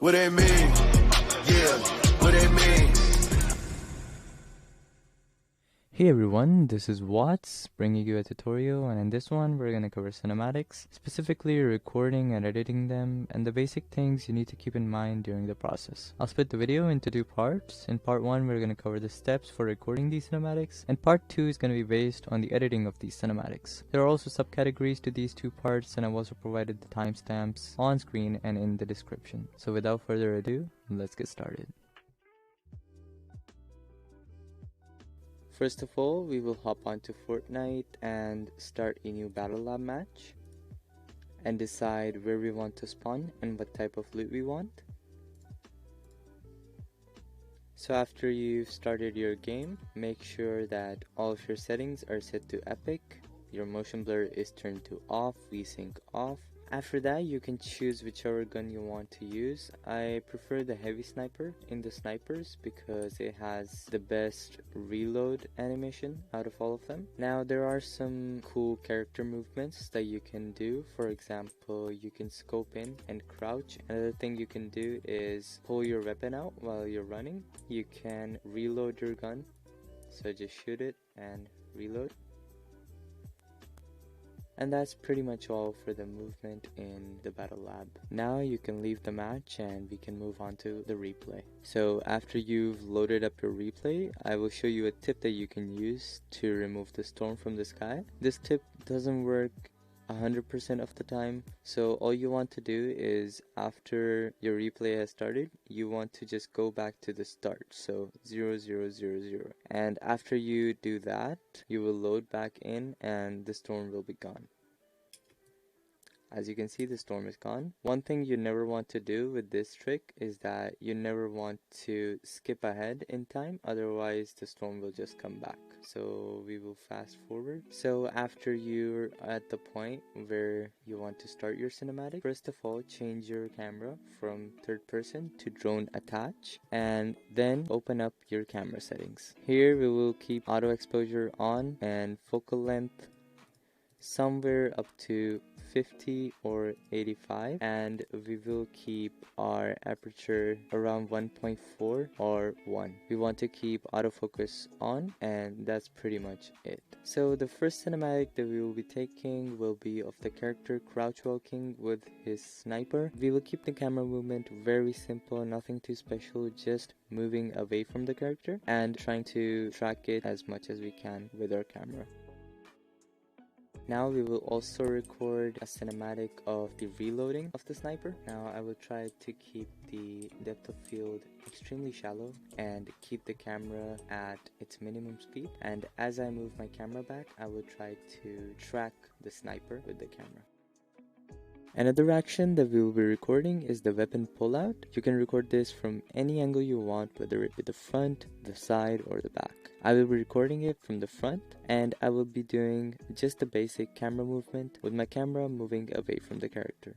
What it mean? Yeah, what it mean? Hey everyone, this is Watts bringing you a tutorial, and in this one we're going to cover cinematics, specifically recording and editing them, and the basic things you need to keep in mind during the process. I'll split the video into two parts. In part 1 we're going to cover the steps for recording these cinematics, and part 2 is going to be based on the editing of these cinematics. There are also subcategories to these two parts, and I've also provided the timestamps on screen and in the description. So without further ado, let's get started. First of all, we will hop onto Fortnite and start a new Battle Lab match and decide where we want to spawn and what type of loot we want. So after you've started your game, make sure that all of your settings are set to epic, your motion blur is turned to off, VSync off. After that, you can choose whichever gun you want to use. I prefer the heavy sniper in the snipers because it has the best reload animation out of all of them. Now there are some cool character movements that you can do. For example, you can scope in and crouch. Another thing you can do is pull your weapon out while you're running. You can reload your gun, so just shoot it and reload. And that's pretty much all for the movement in the Battle Lab. Now you can leave the match and we can move on to the replay. So after you've loaded up your replay, I will show you a tip that you can use to remove the storm from the sky. This tip doesn't work 100% of the time, so all you want to do is after your replay has started, you want to just go back to the start, so 0000, and after you do that, you will load back in and the storm will be gone. As you can see, the storm is gone. One thing you never want to do with this trick is that you never want to skip ahead in time, otherwise the storm will just come back. So we will fast forward. So after you're at the point where you want to start your cinematic, first of all, change your camera from third person to drone attach, and then open up your camera settings. Here we will keep auto exposure on and focal length somewhere up to 50 or 85, and we will keep our aperture around 1.4 or 1. We want to keep autofocus on, and that's pretty much it. So the first cinematic that we will be taking will be of the character crouch walking with his sniper. We will keep the camera movement very simple, nothing too special, just moving away from the character and trying to track it as much as we can with our camera. Now we will also record a cinematic of the reloading of the sniper. Now I will try to keep the depth of field extremely shallow and keep the camera at its minimum speed. And as I move my camera back, I will try to track the sniper with the camera. Another action that we will be recording is the weapon pullout. You can record this from any angle you want, whether it be the front, the side, or the back. I will be recording it from the front, and I will be doing just the basic camera movement with my camera moving away from the character.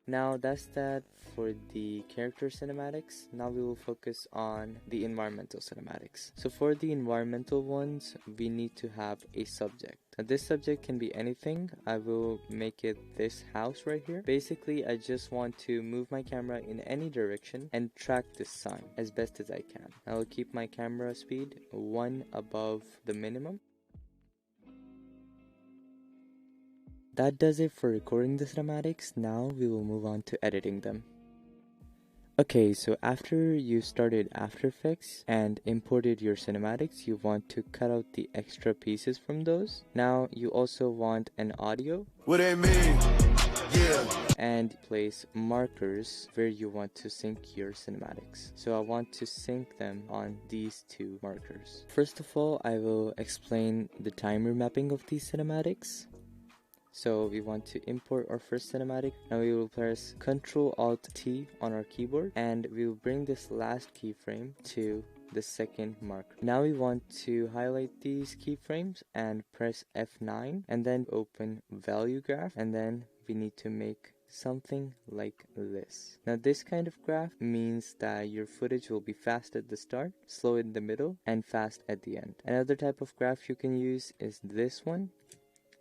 Now that's that for the character cinematics. Now we will focus on the environmental cinematics. So for the environmental ones, we need to have a subject. Now this subject can be anything. I will make it this house right here. Basically, I just want to move my camera in any direction and track this sign as best as I can. I will keep my camera speed 1 above the minimum. That does it for recording the cinematics. Now we will move on to editing them. Okay, so after you started After Effects and imported your cinematics, you want to cut out the extra pieces from those. Now you also want an audio. What it mean? Yeah. And place markers where you want to sync your cinematics. So I want to sync them on these two markers. First of all, I will explain the time remapping of these cinematics. So we want to import our first cinematic. Now we will press Ctrl-Alt-T on our keyboard, and we will bring this last keyframe to the second marker. Now we want to highlight these keyframes and press F9, and then open value graph, and then we need to make something like this. Now this kind of graph means that your footage will be fast at the start, slow in the middle, and fast at the end. Another type of graph you can use is this one.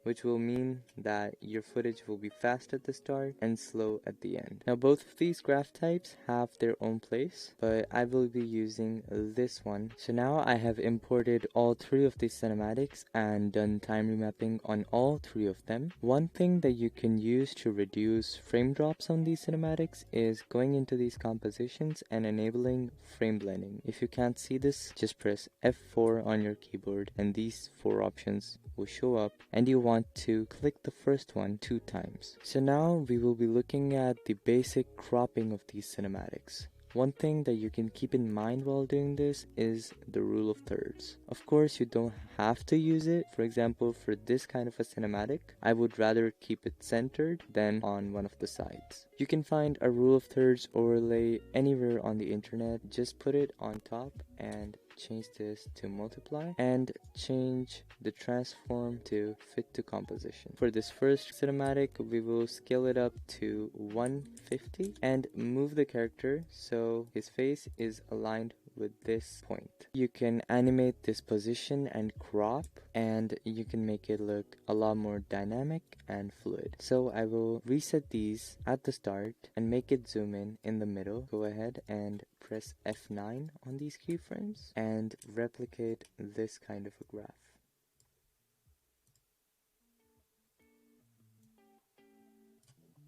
which will mean that your footage will be fast at the start and slow at the end. Now both of these graph types have their own place, but I will be using this one. So now I have imported all three of these cinematics and done time remapping on all three of them. One thing that you can use to reduce frame drops on these cinematics is going into these compositions and enabling frame blending. If you can't see this, just press F4 on your keyboard and these four options will show up, and you want to click the first one 2 times. So now we will be looking at the basic cropping of these cinematics. One thing that you can keep in mind while doing this is the rule of thirds. Of course, you don't have to use it. For example, for this kind of a cinematic, I would rather keep it centered than on one of the sides. You can find a rule of thirds overlay anywhere on the internet. Just put it on top and change this to multiply and change the transform to fit to composition. For this first cinematic, we will scale it up to 150 and move the character so his face is aligned with this point. You can animate this position and crop, and you can make it look a lot more dynamic and fluid. So I will reset these at the start and make it zoom in the middle. Go ahead and press F9 on these keyframes and replicate this kind of a graph.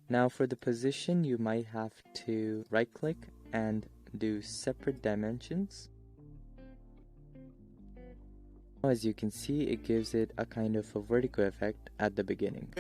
Now for the position, you might have to right click and do separate dimensions. As you can see, it gives it a kind of a vertical effect at the beginning.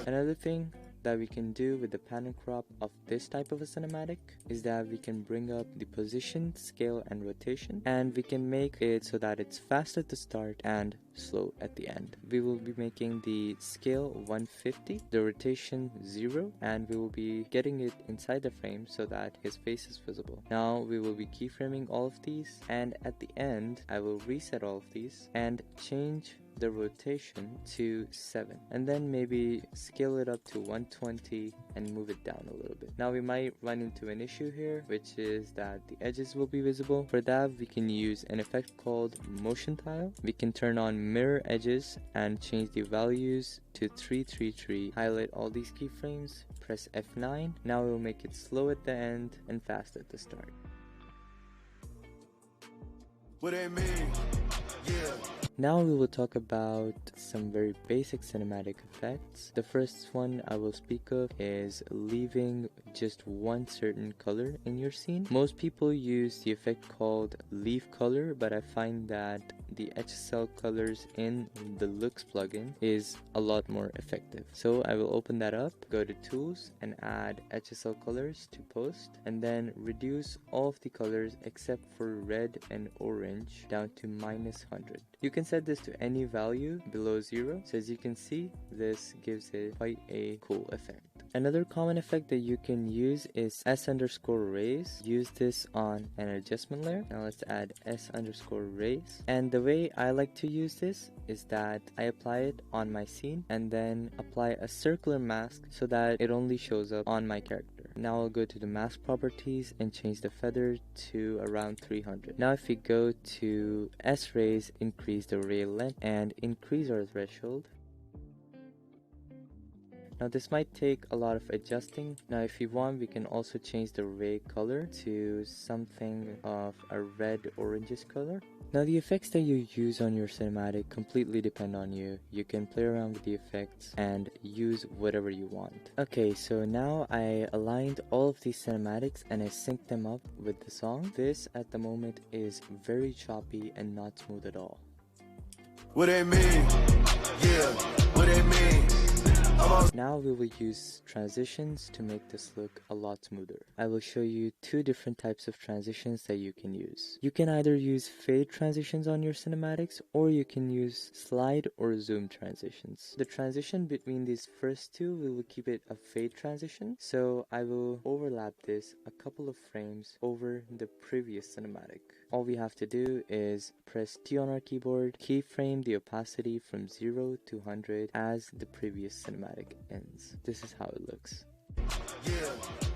Another thing that we can do with the pan and crop of this type of a cinematic is that we can bring up the position, scale, and rotation, and we can make it so that it's fast at the start and slow at the end. We will be making the scale 150, the rotation 0, and we will be getting it inside the frame so that his face is visible. Now we will be keyframing all of these, and at the end I will reset all of these and change the rotation to 7, and then maybe scale it up to 120 and move it down a little bit. Now we might run into an issue here, which is that the edges will be visible. For that, we can use an effect called motion tile. We can turn on mirror edges and change the values to 333. Highlight all these keyframes, press F9. Now we will make it slow at the end and fast at the start. What it mean? Yeah. Now we will talk about some very basic cinematic effects. The first one I will speak of is leaving just one certain color in your scene. Most people use the effect called leave color, but I find that the HSL colors in the Looks plugin is a lot more effective. So I will open that up, go to tools and add HSL colors to post, and then reduce all of the colors except for red and orange down to -100. You can set this to any value below 0. So as you can see, this gives it quite a cool effect. Another common effect that you can use is S_raise. Use this on an adjustment layer. Now let's add S_raise. And the way I like to use this is that I apply it on my scene and then apply a circular mask so that it only shows up on my character. Now I'll go to the mask properties and change the feather to around 300. Now if we go to S_raise, increase the ray length and increase our threshold. Now this might take a lot of adjusting. Now if you want, we can also change the ray color to something of a red orangish color. Now the effects that you use on your cinematic completely depend on you. You can play around with the effects and use whatever you want. Okay, so now I aligned all of these cinematics and I synced them up with the song. This at the moment is very choppy and not smooth at all. What it mean? Yeah. What it mean? Now we will use transitions to make this look a lot smoother. I will show you 2 different types of transitions that you can use. You can either use fade transitions on your cinematics, or you can use slide or zoom transitions. The transition between these first 2, we will keep it a fade transition. So I will overlap this a couple of frames over the previous cinematic. All we have to do is press T on our keyboard, keyframe the opacity from 0 to 100 as the previous cinematic ends. This is how it looks. Yeah.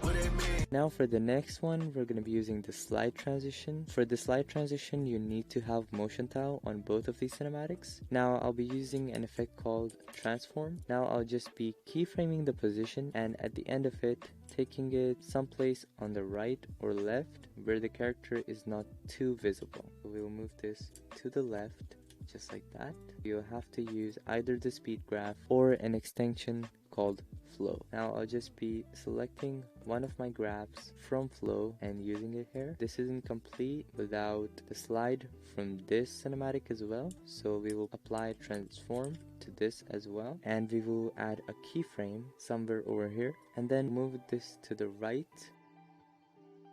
What it mean? Now for the next one, we're going to be using the slide transition. For the slide transition, you need to have motion tile on both of these cinematics. Now I'll be using an effect called transform. Now I'll just be keyframing the position, and at the end of it, taking it someplace on the right or left where the character is not too visible. So we'll move this to the left, just like that. You'll have to use either the speed graph or an extension called flow. Now I'll just be selecting one of my graphs from flow and using it here. This isn't complete without the slide from this cinematic as well, so we will apply transform to this as well, and we will add a keyframe somewhere over here and then move this to the right.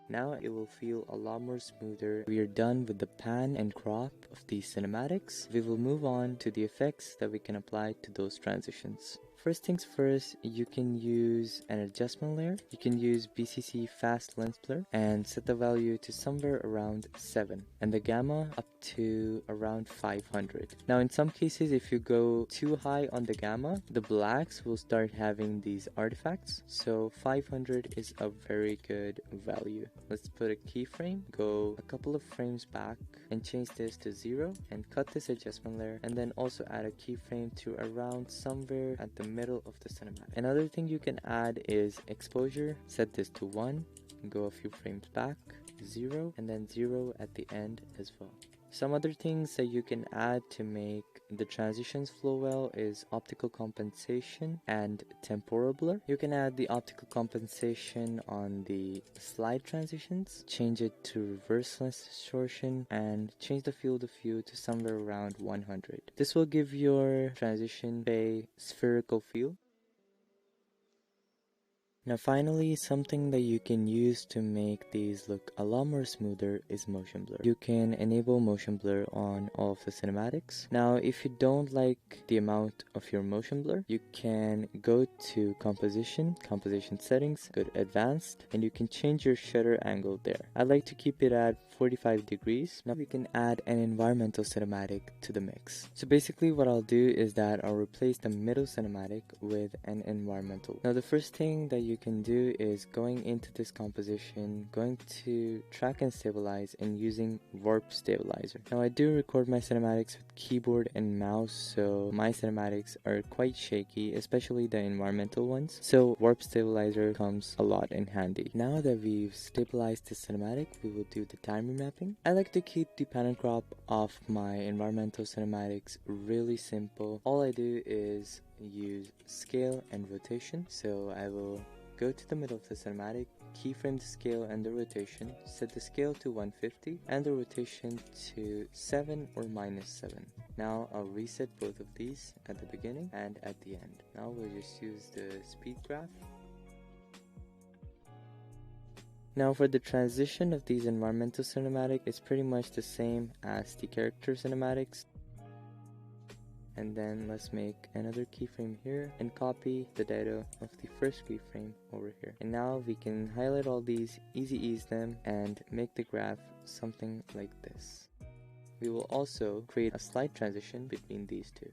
Now it will feel a lot more smoother. We are done with the pan and crop of these cinematics. We will move on to the effects that we can apply to those transitions. First things first, you can use an adjustment layer. You can use BCC fast lens blur and set the value to somewhere around 7 and the gamma up to around 500. Now in some cases, if you go too high on the gamma, the blacks will start having these artifacts. So 500 is a very good value. Let's put a keyframe, go a couple of frames back and change this to 0 and cut this adjustment layer, and then also add a keyframe to around somewhere at the middle of the cinematic. Another thing you can add is exposure. Set this to 1, go a few frames back, 0, and then 0 at the end as well. Some other things that you can add to make the transitions flow well is optical compensation and temporal blur. You can add the optical compensation on the slide transitions, change it to reverse lens distortion, and change the field of view to somewhere around 100. This will give your transition a spherical feel. Now finally, something that you can use to make these look a lot more smoother is motion blur. You can enable motion blur on all of the cinematics. Now if you don't like the amount of your motion blur, you can go to composition settings, go to advanced, and you can change your shutter angle there. I like to keep it at 45 degrees. Now we can add an environmental cinematic to the mix. So basically what I'll do is that I'll replace the middle cinematic with an environmental. Now the first thing that you can do is going into this composition, going to track and stabilize and using warp stabilizer. Now I do record my cinematics with keyboard and mouse, so my cinematics are quite shaky, especially the environmental ones. So warp stabilizer comes a lot in handy. Now that we've stabilized the cinematic, we will do the time remapping. I like to keep the pan and crop of my environmental cinematics really simple. All I do is use scale and rotation. So I will go to the middle of the cinematic, keyframe the scale and the rotation, set the scale to 150 and the rotation to 7 or -7. Now I'll reset both of these at the beginning and at the end. Now we'll just use the speed graph. Now for the transition of these environmental cinematic, it's pretty much the same as the character cinematics. And then let's make another keyframe here and copy the data of the first keyframe over here. And now we can highlight all these, easy ease them, and make the graph something like this. We will also create a slide transition between these two.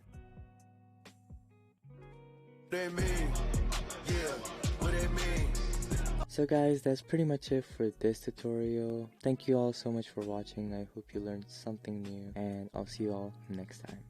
So guys, that's pretty much it for this tutorial. Thank you all so much for watching. I hope you learned something new, and I'll see you all next time.